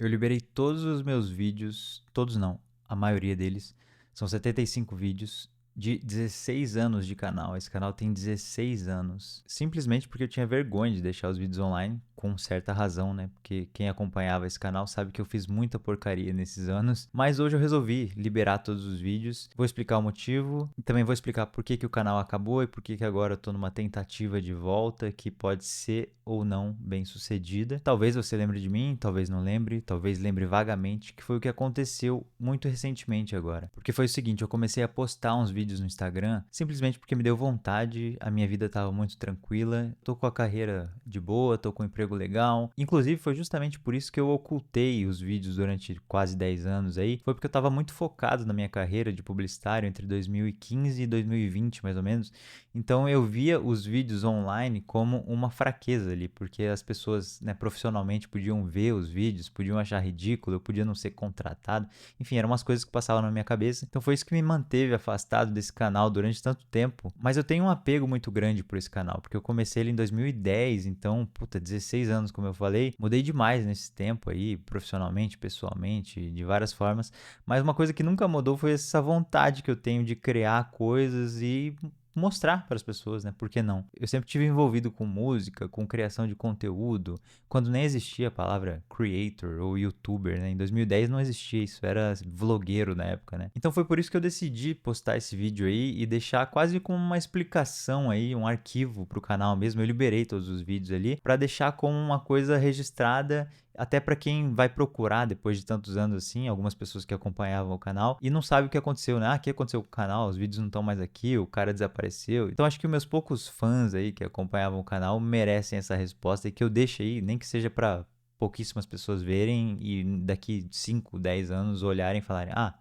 Eu liberei todos os meus vídeos, todos não, a maioria deles, são 75 vídeos de 16 anos de canal. Esse canal tem 16 anos. Simplesmente porque eu tinha vergonha de deixar os vídeos online, com certa razão, né? Porque quem acompanhava esse canal sabe que eu fiz muita porcaria nesses anos. Mas hoje eu resolvi liberar todos os vídeos. Vou explicar o motivo e também vou explicar por que o canal acabou e por que agora eu tô numa tentativa de volta que pode ser ou não bem sucedida. Talvez você lembre de mim, talvez não lembre, talvez lembre vagamente, que foi o que aconteceu muito recentemente agora. Porque foi o seguinte, eu comecei a postar uns vídeos no Instagram simplesmente porque me deu vontade, a minha vida estava muito tranquila, tô com a carreira de boa, tô com um emprego legal. Inclusive foi justamente por isso que eu ocultei os vídeos durante quase 10 anos aí, foi porque eu estava muito focado na minha carreira de publicitário entre 2015 e 2020 mais ou menos. Então eu via os vídeos online como uma fraqueza ali, porque as pessoas, né, profissionalmente podiam ver os vídeos, podiam achar ridículo, eu podia não ser contratado, enfim, eram umas coisas que passavam na minha cabeça. Então foi isso que me manteve afastado desse canal durante tanto tempo. Mas eu tenho um apego muito grande por esse canal, porque eu comecei ele em 2010, então, puta, 16 anos, como eu falei, mudei demais nesse tempo aí, profissionalmente, pessoalmente, de várias formas. Mas uma coisa que nunca mudou foi essa vontade que eu tenho de criar coisas e mostrar para as pessoas, né? Por que não? Eu sempre tive envolvido com música, com criação de conteúdo, quando nem existia a palavra creator ou youtuber, né? Em 2010 não existia isso, era vlogueiro na época, né? Então foi por isso que eu decidi postar esse vídeo aí e deixar quase como uma explicação aí, um arquivo pro canal mesmo. Eu liberei todos os vídeos ali para deixar como uma coisa registrada até para quem vai procurar depois de tantos anos assim, algumas pessoas que acompanhavam o canal e não sabe o que aconteceu, né? Ah, o que aconteceu com o canal? Os vídeos não estão mais aqui, o cara desapareceu. Então acho que os meus poucos fãs aí que acompanhavam o canal merecem essa resposta e que eu deixe aí, nem que seja para pouquíssimas pessoas verem e daqui 5, 10 anos olharem e falarem: "Ah,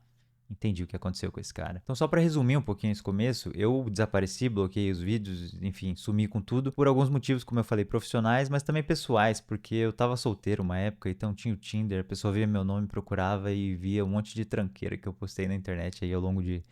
entendi o que aconteceu com esse cara." Então, só para resumir um pouquinho esse começo, eu desapareci, bloqueei os vídeos, enfim, sumi com tudo por alguns motivos, como eu falei, profissionais, mas também pessoais, porque eu tava solteiro uma época, então tinha o Tinder, a pessoa via meu nome, procurava e via um monte de tranqueira que eu postei na internet aí ao longo de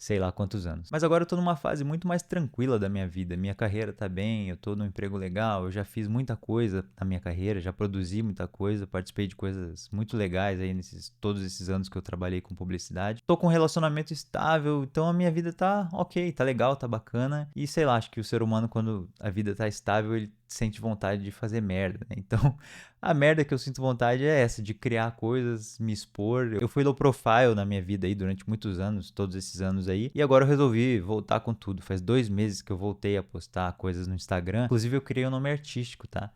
sei lá quantos anos. Mas agora eu tô numa fase muito mais tranquila da minha vida. Minha carreira tá bem, eu tô num emprego legal, eu já fiz muita coisa na minha carreira, já produzi muita coisa, participei de coisas muito legais aí nesses todos esses anos que eu trabalhei com publicidade. Tô com um relacionamento estável, então a minha vida tá ok, tá legal, tá bacana. E sei lá, acho que o ser humano, quando a vida tá estável, ele sente vontade de fazer merda, né? Então, a merda que eu sinto vontade é essa, de criar coisas, me expor. Eu fui low profile na minha vida aí durante muitos anos, todos esses anos aí, e agora eu resolvi voltar com tudo. Faz 2 meses que eu voltei a postar coisas no Instagram. Inclusive, eu criei um nome artístico, tá?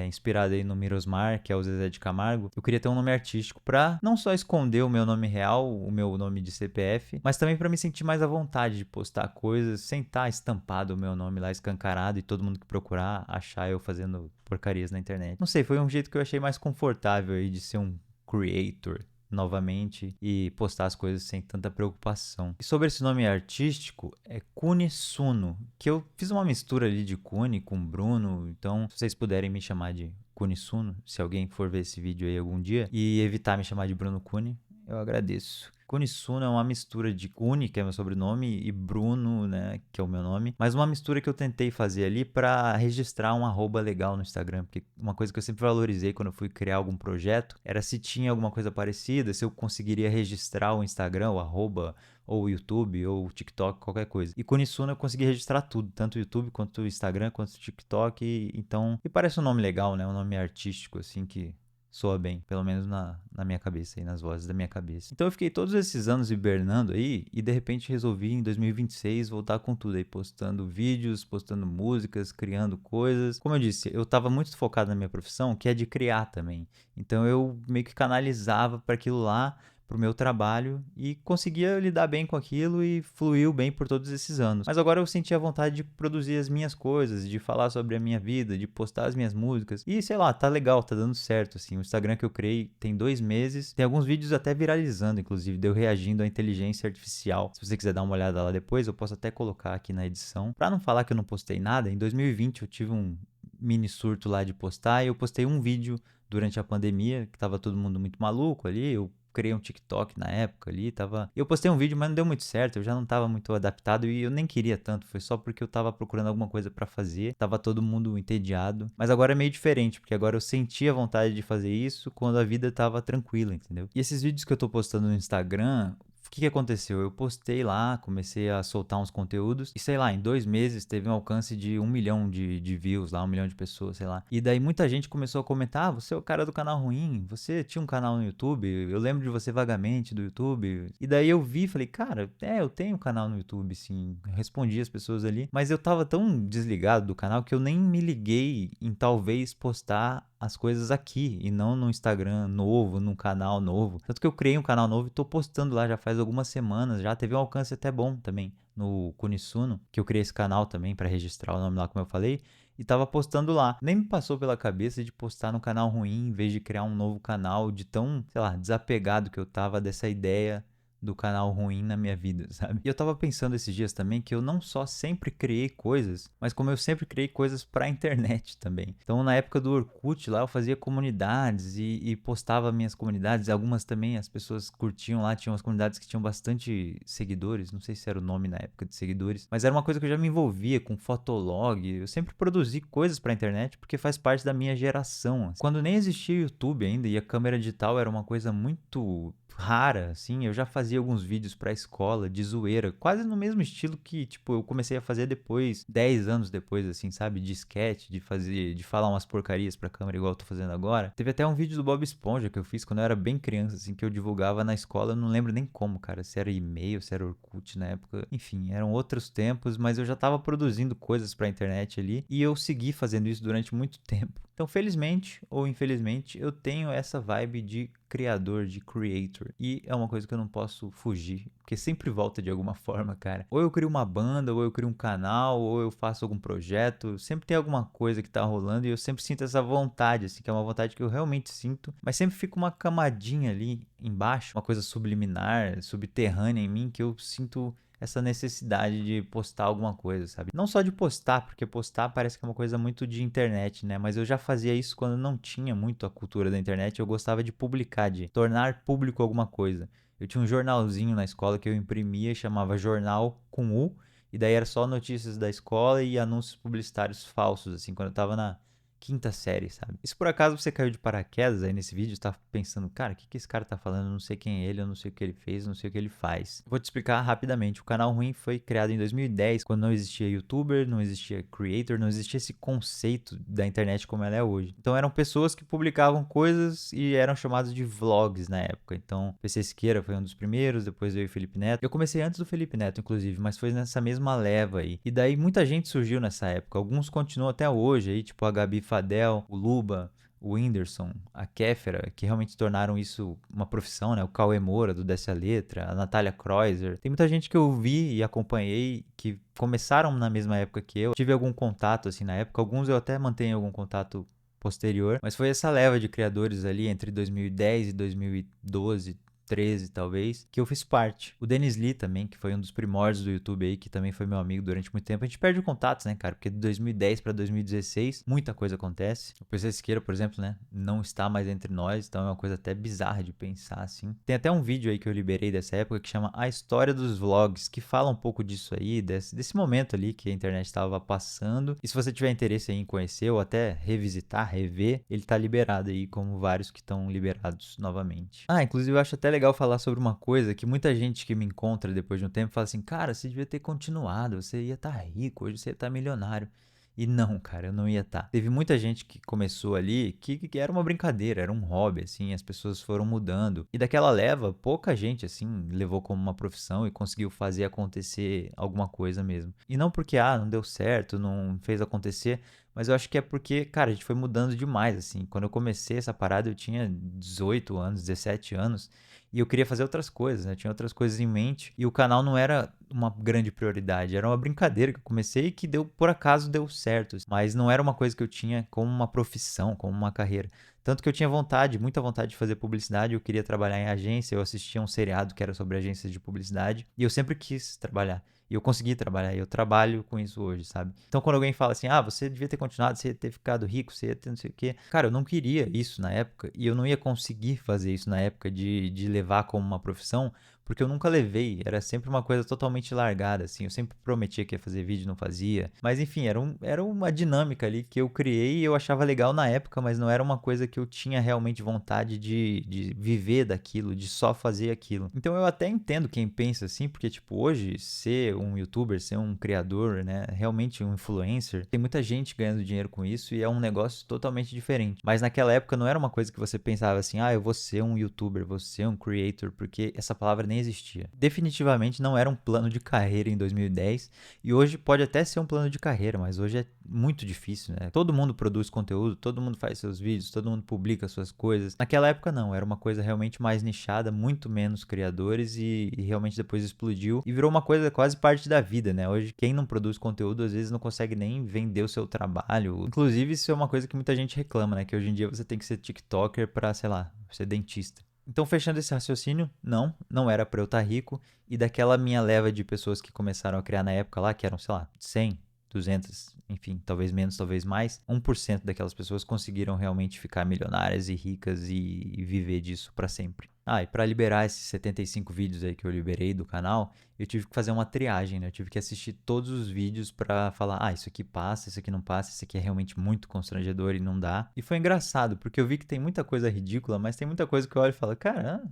Inspirado aí no Mirosmar, que é o Zezé de Camargo, eu queria ter um nome artístico pra não só esconder o meu nome real, o meu nome de CPF, mas também pra me sentir mais à vontade de postar coisas sem estar estampado o meu nome lá escancarado e todo mundo que procurar achar eu fazendo porcarias na internet. Não sei, foi um jeito que eu achei mais confortável aí de ser um creator novamente e postar as coisas sem tanta preocupação. E sobre esse nome artístico, é Kuni Suno, que eu fiz uma mistura ali de Kuni com Bruno, então se vocês puderem me chamar de Kuni Suno, se alguém for ver esse vídeo aí algum dia, e evitar me chamar de Bruno Kuni, eu agradeço. Kunisuno é uma mistura de Kuni, que é meu sobrenome, e Bruno, né, que é o meu nome, mas uma mistura que eu tentei fazer ali para registrar um arroba legal no Instagram, porque uma coisa que eu sempre valorizei quando eu fui criar algum projeto era se tinha alguma coisa parecida, se eu conseguiria registrar o Instagram, o arroba, ou o YouTube, ou o TikTok, qualquer coisa. E Kunisuno eu consegui registrar tudo, tanto o YouTube, quanto o Instagram, quanto o TikTok, então... E parece um nome legal, né, um nome artístico, assim, que soa bem, pelo menos na minha cabeça e nas vozes da minha cabeça. Então eu fiquei todos esses anos hibernando aí e de repente resolvi em 2026 voltar com tudo aí, postando vídeos, postando músicas, criando coisas. Como eu disse, eu tava muito focado na minha profissão, que é de criar também. Então eu meio que canalizava para aquilo lá, pro meu trabalho e conseguia lidar bem com aquilo e fluiu bem por todos esses anos. Mas agora eu senti a vontade de produzir as minhas coisas, de falar sobre a minha vida, de postar as minhas músicas. E sei lá, tá legal, tá dando certo, assim. O Instagram que eu criei tem 2 meses, tem alguns vídeos até viralizando, inclusive, de eu reagindo à inteligência artificial. Se você quiser dar uma olhada lá depois, eu posso até colocar aqui na edição. Pra não falar que eu não postei nada, em 2020 eu tive um mini surto lá de postar e eu postei um vídeo durante a pandemia, que tava todo mundo muito maluco ali, eu criei um TikTok na época ali, eu postei um vídeo, mas não deu muito certo, eu já não estava muito adaptado e eu nem queria tanto, foi só porque eu estava procurando alguma coisa pra fazer, tava todo mundo entediado. Mas agora é meio diferente, porque agora eu senti a vontade de fazer isso quando a vida tava tranquila, entendeu? E esses vídeos que eu tô postando no Instagram, o que que aconteceu? Eu postei lá, comecei a soltar uns conteúdos e sei lá, em 2 meses teve um alcance de 1 milhão de views lá, 1 milhão de pessoas, sei lá. E daí muita gente começou a comentar: você é o cara do canal ruim, você tinha um canal no YouTube, eu lembro de você vagamente do YouTube. E daí eu vi e falei: cara, eu tenho um canal no YouTube, sim. Respondi as pessoas ali, mas eu tava tão desligado do canal que eu nem me liguei em talvez postar as coisas aqui e não no Instagram novo, num canal novo. Tanto que eu criei um canal novo e tô postando lá já faz algumas semanas, já teve um alcance até bom também no Kunisuno, que eu criei esse canal também para registrar o nome lá, como eu falei, e tava postando lá. Nem me passou pela cabeça de postar no canal ruim em vez de criar um novo canal, de tão, sei lá, desapegado que eu tava dessa ideia do canal ruim na minha vida, sabe? E eu tava pensando esses dias também que eu não só sempre criei coisas, mas como eu sempre criei coisas pra internet também. Então, na época do Orkut lá, eu fazia comunidades e postava minhas comunidades. Algumas também as pessoas curtiam lá, tinham umas comunidades que tinham bastante seguidores, não sei se era o nome na época de seguidores, mas era uma coisa que eu já me envolvia com fotolog. Eu sempre produzi coisas pra internet porque faz parte da minha geração, assim. Quando nem existia YouTube ainda e a câmera digital era uma coisa muito rara, assim, eu já fazia alguns vídeos pra escola de zoeira, quase no mesmo estilo que, tipo, eu comecei a fazer depois, 10 anos depois, assim, sabe, de sketch, de falar umas porcarias pra câmera igual eu tô fazendo agora. Teve até um vídeo do Bob Esponja que eu fiz quando eu era bem criança, assim, que eu divulgava na escola, eu não lembro nem como, cara, se era e-mail, se era Orkut na época, enfim, eram outros tempos, mas eu já tava produzindo coisas pra internet ali, e eu segui fazendo isso durante muito tempo. Então, felizmente ou infelizmente, eu tenho essa vibe de criador, de creator. E é uma coisa que eu não posso fugir, porque sempre volta de alguma forma, cara. Ou eu crio uma banda, ou eu crio um canal, ou eu faço algum projeto. Sempre tem alguma coisa que tá rolando e eu sempre sinto essa vontade, assim, que é uma vontade que eu realmente sinto. Mas sempre fica uma camadinha ali embaixo, uma coisa subliminar, subterrânea em mim, que eu sinto essa necessidade de postar alguma coisa, sabe? Não só de postar, porque postar parece que é uma coisa muito de internet, né? Mas eu já fazia isso quando não tinha muito a cultura da internet. Eu gostava de publicar, de tornar público alguma coisa. Eu tinha um jornalzinho na escola que eu imprimia, chamava Jornal com U, e daí era só notícias da escola e anúncios publicitários falsos, assim, quando eu tava na quinta série, sabe? E se por acaso você caiu de paraquedas aí nesse vídeo, tá pensando, cara, o que que esse cara tá falando? Eu não sei quem é ele, eu não sei o que ele fez, eu não sei o que ele faz. Vou te explicar rapidamente. O canal Ruim foi criado em 2010, quando não existia YouTuber, não existia creator, não existia esse conceito da internet como ela é hoje. Então eram pessoas que publicavam coisas e eram chamados de vlogs na época. Então, PC Siqueira foi um dos primeiros, depois veio o Felipe Neto. Eu comecei antes do Felipe Neto, inclusive, mas foi nessa mesma leva aí. E daí muita gente surgiu nessa época. Alguns continuam até hoje aí, tipo a Gabi Fadel, o Luba, o Whindersson, a Kéfera, que realmente tornaram isso uma profissão, né? O Cauê Moura, do Desce a Letra, a Natália Kreuzer. Tem muita gente que eu vi e acompanhei que começaram na mesma época que eu. Tive algum contato, assim, na época. Alguns eu até mantenho algum contato posterior. Mas foi essa leva de criadores ali entre 2010 e 2012, 13 talvez, que eu fiz parte. O Dennis Lee também, que foi um dos primórdios do YouTube aí, que também foi meu amigo durante muito tempo. A gente perde contatos, né, cara? Porque de 2010 para 2016, muita coisa acontece. O PC Siqueira, por exemplo, né, não está mais entre nós, então é uma coisa até bizarra de pensar, assim. Tem até um vídeo aí que eu liberei dessa época que chama A História dos Vlogs, que fala um pouco disso aí, desse momento ali que a internet estava passando. E se você tiver interesse aí em conhecer ou até revisitar, rever, ele tá liberado aí, como vários que estão liberados novamente. Ah, inclusive eu acho até legal falar sobre uma coisa que muita gente que me encontra depois de um tempo fala assim: cara, você devia ter continuado, você ia estar rico, hoje você ia estar milionário. E não, cara, eu não ia estar. Teve muita gente que começou ali que era uma brincadeira, era um hobby, assim, as pessoas foram mudando. E daquela leva, pouca gente, assim, levou como uma profissão e conseguiu fazer acontecer alguma coisa mesmo. E não porque, não deu certo, não fez acontecer, mas eu acho que é porque, cara, a gente foi mudando demais, assim. Quando eu comecei essa parada, eu tinha 18 anos, 17 anos, e eu queria fazer outras coisas, né? Eu tinha outras coisas em mente, e o canal não era uma grande prioridade, era uma brincadeira que eu comecei e que deu, por acaso deu certo, mas não era uma coisa que eu tinha como uma profissão, como uma carreira. Tanto que eu tinha vontade, muita vontade de fazer publicidade, eu queria trabalhar em agência, eu assistia um seriado que era sobre agências de publicidade, e eu sempre quis trabalhar. E eu consegui trabalhar, e eu trabalho com isso hoje, sabe? Então, quando alguém fala assim, ah, você devia ter continuado, você ia ter ficado rico, você ia ter não sei o quê. Cara, eu não queria isso na época, e eu não ia conseguir fazer isso na época de levar como uma profissão, porque eu nunca levei, era sempre uma coisa totalmente largada, assim, eu sempre prometia que ia fazer vídeo, não fazia, mas enfim, era uma dinâmica ali que eu criei e eu achava legal na época, mas não era uma coisa que eu tinha realmente vontade de viver daquilo, de só fazer aquilo. Então eu até entendo quem pensa assim, porque tipo, hoje, ser um youtuber, ser um criador, né, realmente um influencer, tem muita gente ganhando dinheiro com isso e é um negócio totalmente diferente. Mas naquela época não era uma coisa que você pensava assim, ah, eu vou ser um youtuber, vou ser um creator, porque essa palavra nem existia. Definitivamente não era um plano de carreira em 2010 e hoje pode até ser um plano de carreira, mas hoje é muito difícil, né? Todo mundo produz conteúdo, todo mundo faz seus vídeos, todo mundo publica suas coisas. Naquela época não, era uma coisa realmente mais nichada, muito menos criadores e realmente depois explodiu e virou uma coisa quase parte da vida, né? Hoje quem não produz conteúdo às vezes não consegue nem vender o seu trabalho. Inclusive isso é uma coisa que muita gente reclama, né? Que hoje em dia você tem que ser TikToker pra, sei lá, ser dentista. Então, fechando esse raciocínio, não era pra eu estar rico. E daquela minha leva de pessoas que começaram a criar na época lá, que eram, sei lá, 100, 200, enfim, talvez menos, talvez mais, 1% daquelas pessoas conseguiram realmente ficar milionárias e ricas e viver disso pra sempre. Ah, e pra liberar esses 75 vídeos aí que eu liberei do canal, eu tive que fazer uma triagem, né? Eu tive que assistir todos os vídeos pra falar, ah, isso aqui passa, isso aqui não passa, isso aqui é realmente muito constrangedor e não dá. E foi engraçado, porque eu vi que tem muita coisa ridícula, mas tem muita coisa que eu olho e falo, caramba,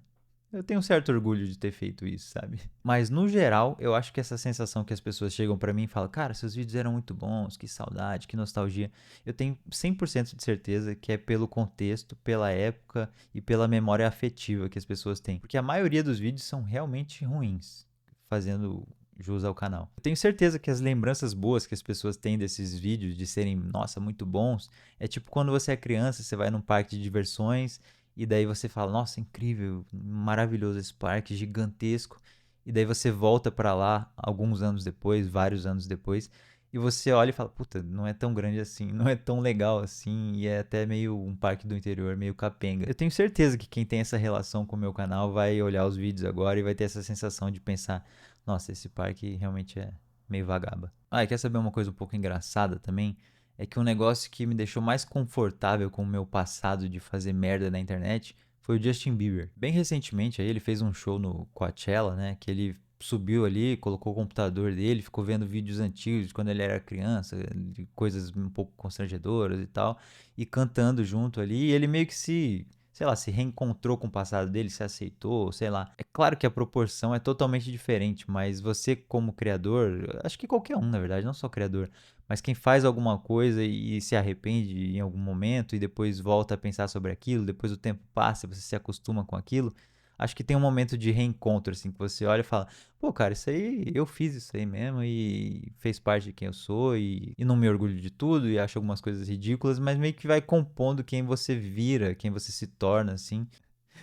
eu tenho um certo orgulho de ter feito isso, sabe? Mas no geral, eu acho que essa sensação que as pessoas chegam pra mim e falam, cara, seus vídeos eram muito bons, que saudade, que nostalgia. Eu tenho 100% de certeza que é pelo contexto, pela época e pela memória afetiva que as pessoas têm. Porque a maioria dos vídeos são realmente ruins, fazendo jus ao canal. Eu tenho certeza que as lembranças boas que as pessoas têm desses vídeos, de serem, nossa, muito bons, é tipo quando você é criança, você vai num parque de diversões e daí você fala, nossa, incrível, maravilhoso esse parque, gigantesco. E daí você volta pra lá alguns anos depois, vários anos depois, e você olha e fala, puta, não é tão grande assim, não é tão legal assim, e é até meio um parque do interior, meio capenga. Eu tenho certeza que quem tem essa relação com o meu canal vai olhar os vídeos agora e vai ter essa sensação de pensar, nossa, esse parque realmente é meio vagaba. Ah, e quer saber uma coisa um pouco engraçada também? É que um negócio que me deixou mais confortável com o meu passado de fazer merda na internet foi o Justin Bieber. Bem recentemente aí ele fez um show no Coachella, né, que ele subiu ali, colocou o computador dele, ficou vendo vídeos antigos de quando ele era criança, de coisas um pouco constrangedoras e tal, e cantando junto ali, e ele meio que sei lá, se reencontrou com o passado dele, se aceitou, sei lá. É claro que a proporção é totalmente diferente, mas você como criador, acho que qualquer um, na verdade, não só criador, mas quem faz alguma coisa e se arrepende em algum momento e depois volta a pensar sobre aquilo, depois o tempo passa, você se acostuma com aquilo, acho que tem um momento de reencontro, assim, que você olha e fala, pô, cara, isso aí, eu fiz isso aí mesmo e fez parte de quem eu sou e não me orgulho de tudo e acho algumas coisas ridículas, mas meio que vai compondo quem você vira, quem você se torna, assim.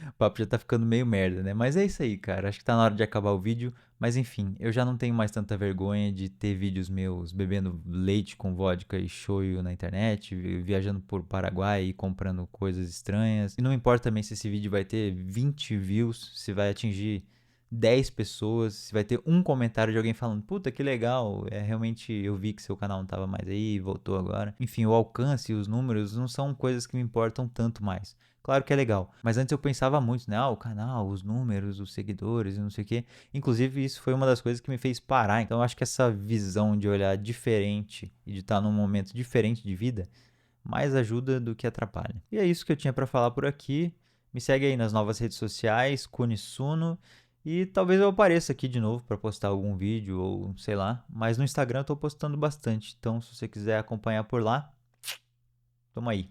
O papo já tá ficando meio merda, né? Mas é isso aí, cara. Acho que tá na hora de acabar o vídeo. Mas enfim, eu já não tenho mais tanta vergonha de ter vídeos meus bebendo leite com vodka e shoyu na internet, viajando por Paraguai e comprando coisas estranhas. E não importa também se esse vídeo vai ter 20 views, se vai atingir 10 pessoas, se vai ter um comentário de alguém falando, puta, que legal, realmente eu vi que seu canal não tava mais aí, voltou agora. Enfim, o alcance e os números não são coisas que me importam tanto mais. Claro que é legal, mas antes eu pensava muito, né? Ah, o canal, os números, os seguidores e não sei o quê. Inclusive, isso foi uma das coisas que me fez parar. Então, eu acho que essa visão de olhar diferente e de estar num momento diferente de vida mais ajuda do que atrapalha. E é isso que eu tinha para falar por aqui. Me segue aí nas novas redes sociais, Kunisuno, e talvez eu apareça aqui de novo para postar algum vídeo ou sei lá. Mas no Instagram eu tô postando bastante, então se você quiser acompanhar por lá, tamo aí.